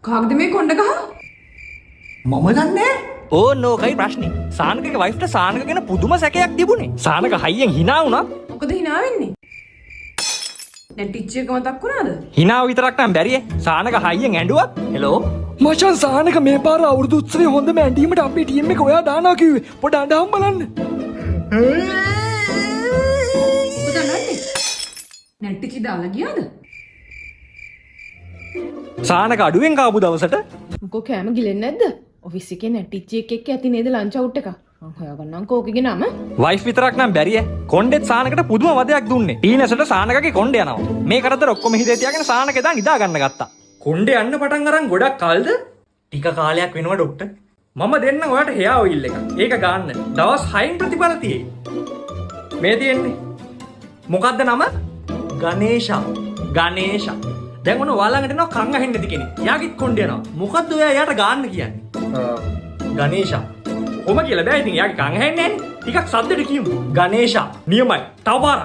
කාගේද මේ කොණ්ඩ ගහ? මම දන්නේ ඕනෝකයි ප්‍රශ්නේ. සානකගේ වයිෆ්ට සානක ගැන පුදුම සැකයක් තිබුණේ. සානක හයියෙන් hina වුණා. මොකද hina වෙන්නේ? දැන් ටිච් එක මතක් වුණාද? hinaව විතරක් නම් බැරියේ. සානක හයියෙන් ඇඬුවා. හෙලෝ. මචන් සානක මේ පාර අවුරුදු උත්සවයේ හොඳම ඇඬීමට අපේ ටීම් එක ඔයා දානවා කිව්වේ. පොඩ අඬහම් බලන්න. මොකද නන්නේ? නැට්ටිචි දාලා ගියාද? සානක අඩුවෙන් කාපු දවසට මොකෝ කෑම ගිලෙන්නේ නැද්ද? ඔෆිස් එකේ නැට්ටිචි එක්ක ඇති නේද ලන්ච් අවුට් එක? මං හොයාගන්නම්කෝ ඔකගේ නම. වයිෆ් විතරක් නම් බැරියේ. කොණ්ඩෙත් සානකට පුදුම වදයක් දුන්නේ. ඊනසට සානකගේ කොණ්ඩේ යනවා. මේ කරදර ඔක්කොම හිතේ තියාගෙන සානක එදා නිදා ගන්න ගත්තා. කොණ්ඩේ යන්න පටන් අරන් ගොඩක් කල්ද? ටික කාලයක් වෙනවා ડોක්ටර්. මම දෙන්න ඔයාලට හෙයා ඔයිල් එක. ඒක ගන්න. දවස් 6න් ප්‍රතිඵල තියෙයි. මේ තියෙන්නේ. මොකද්ද නම? ගණේෂා. ගණේෂා. දැන් ඔන්න ඔයාලඟට එනවා කන් අහෙන්න නැති කෙනෙක්. එයාගෙත් කොණ්ඩේ යනවා. මොකද්ද ඔයා එයාට ගන්න කියන්නේ? ගණේෂා. කොහොම කියලා බෑ ඉතින් එයාගේ කන් ඇහෙන්නේ නැහැ. ටිකක් සද්දෙට කියමු. ගණේෂා නියමයි. තව පාරක්.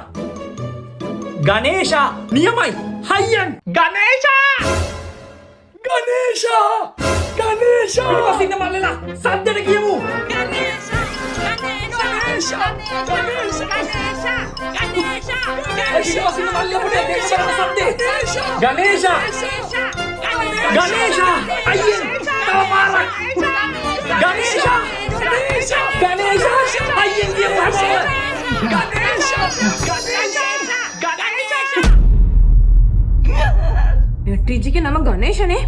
ගණේෂා නියමයි. හයියන් ගණේෂා. ගණේෂා! ගණේෂා! ඊපස්සින්න මල්ලලා සද්දෙට කියමු. ගණේෂා! ඊපස්සින්න මල්ලලා පොඩ්ඩක් දෙන්න සද්දේ. ගණේෂා! ගණේෂා! අයියෙන් තව පාරක්. ගණේෂා! ගණේෂා! අයියෙන් කියමු හැමෝම. ගණේෂා! නැට්ටිචිගේ නම ගණේෂනේ.